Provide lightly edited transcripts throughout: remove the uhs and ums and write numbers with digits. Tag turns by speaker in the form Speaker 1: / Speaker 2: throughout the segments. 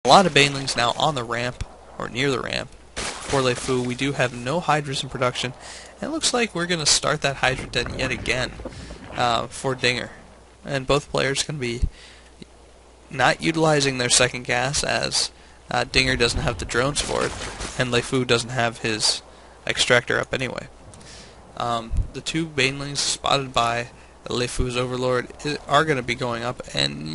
Speaker 1: A lot of banelings now on the ramp, or near the ramp, for lefeu. We do have no hydras in production, and it looks like we're going to start that hydra den yet again for Dinger. And both players can be not utilizing their second gas, as Dinger doesn't have the drones for it, and lefeu doesn't have his extractor up anyway. The two banelings spotted by lefeu's overlord are going to be going up, and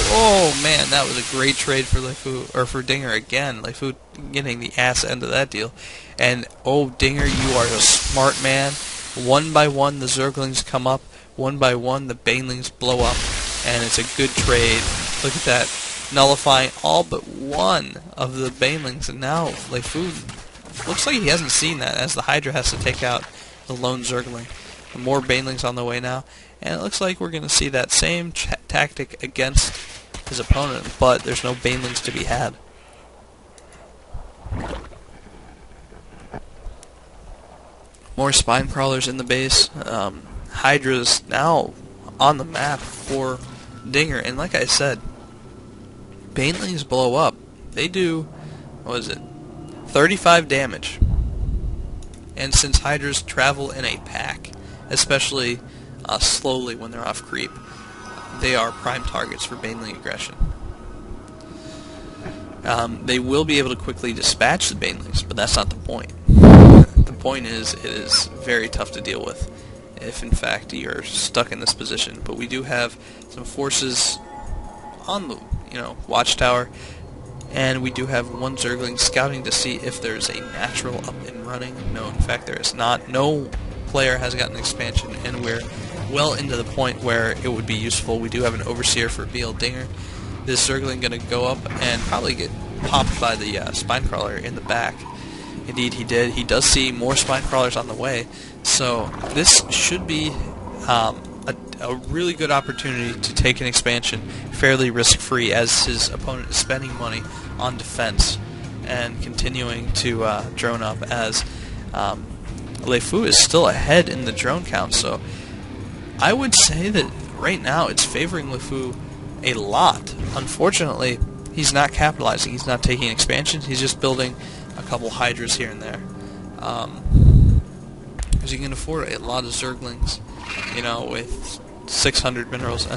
Speaker 1: oh man, that was a great trade for lefeu, or for Dinger again. lefeu getting the ass end of that deal, and oh Dinger, you are a smart man. One by one the Zerglings come up, one by one the banelings blow up, and it's a good trade. Look at that, nullifying all but one of the banelings, and now lefeu looks like he hasn't seen that, as the Hydra has to take out the lone Zergling. More banelings on the way now, and it looks like we're going to see that same tactic against his opponent, but there's no banelings to be had. More spine crawlers in the base. Hydras now on the map for Dinger, and like I said, banelings blow up. They do, what is it, 35 damage. And since Hydras travel in a pack, especially slowly when they're off creep, they are prime targets for baneling aggression. They will be able to quickly dispatch the banelings, but that's not the point. The point is, it is very tough to deal with if in fact you're stuck in this position. But we do have some forces on the watchtower, and we do have one Zergling scouting to see if there's a natural up and running. No, in fact there is not. No player has gotten expansion, and we're well into the point where it would be useful. We do have an Overseer for BL Dinger. This Zergling going to go up and probably get popped by the spine crawler in the back. Indeed he did. He does see more spine crawlers on the way, so this should be a really good opportunity to take an expansion fairly risk-free, as his opponent is spending money on defense and continuing to drone up, as lefeu is still ahead in the drone count. So I would say that right now it's favoring lefeu a lot. Unfortunately, he's not capitalizing. He's not taking expansions. He's just building a couple hydras here and there, because he can afford a lot of Zerglings, with 600 minerals.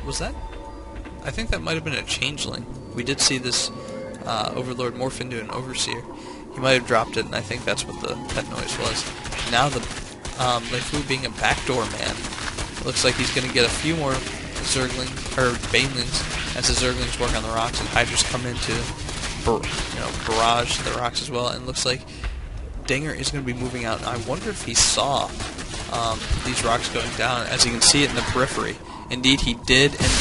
Speaker 1: Was that? I think that might have been a changeling. We did see this overlord morph into an overseer. He might have dropped it, and I think that's what that noise was. Now the lefeu being a backdoor man, looks like he's going to get a few more Zerglings, or banelings, as the Zerglings work on the rocks, and Hydras come in to barrage the rocks as well. And looks like Dinger is going to be moving out. I wonder if he saw these rocks going down, as you can see it in the periphery. Indeed he did, and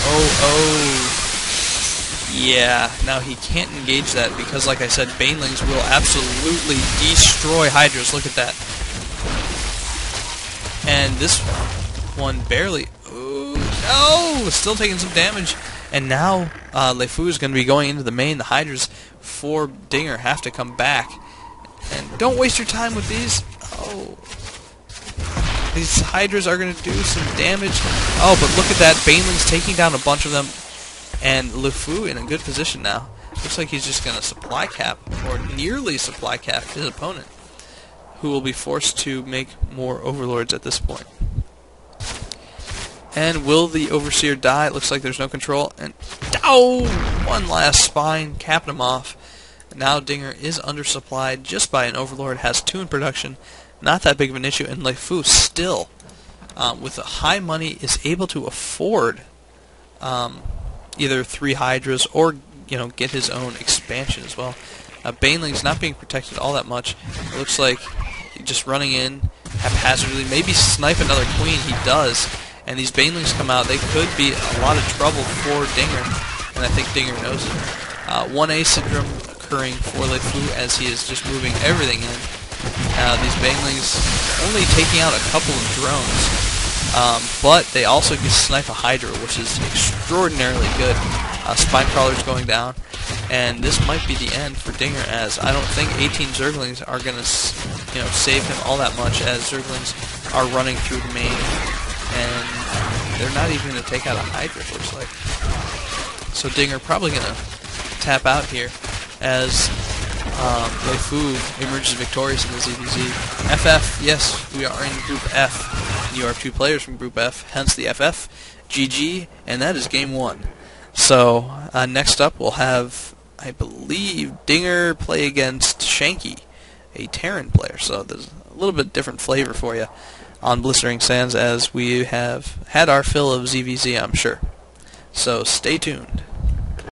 Speaker 1: yeah, now he can't engage that, because like I said, banelings will absolutely destroy Hydras. Look at that. And this one barely, no, still taking some damage. And now lefeu is going to be going into the main. The Hydras for Dinger have to come back. And don't waste your time with these. Oh, these Hydras are going to do some damage. Oh, but look at that. Baneling's taking down a bunch of them. And lefeu in a good position now. Looks like he's just going to supply cap, or nearly supply cap, his opponent, who will be forced to make more overlords at this point. And will the Overseer die? It looks like there's no control. And one last spine, capped him off. Now Dinger is undersupplied just by an overlord, has 2 in production. Not that big of an issue, and lefeu still, with the high money, is able to afford either 3 hydras or get his own expansion as well. Baneling's not being protected all that much. It looks like just running in haphazardly, maybe snipe another queen. He does. And these banelings come out. They could be a lot of trouble for Dinger, and I think Dinger knows it. 1A syndrome occurring for lefeu, as he is just moving everything in. These banelings only taking out a couple of drones, but they also can snipe a Hydra, which is extraordinarily good. Spine crawlers going down, and this might be the end for Dinger, as I don't think 18 Zerglings are going to save him all that much, as Zerglings are running through the main. And they're not even going to take out a Hydra, it looks like. So Dinger probably going to tap out here as lefeu emerges victorious in the ZvZ. FF, yes, we are in Group F. You are 2 players from Group F, hence the FF. GG, and that is Game 1. So, next up we'll have, I believe, Dinger play against Shanky, a Terran player. So there's a little bit different flavor for you on Blistering Sands, as we have had our fill of ZvZ, I'm sure. So stay tuned.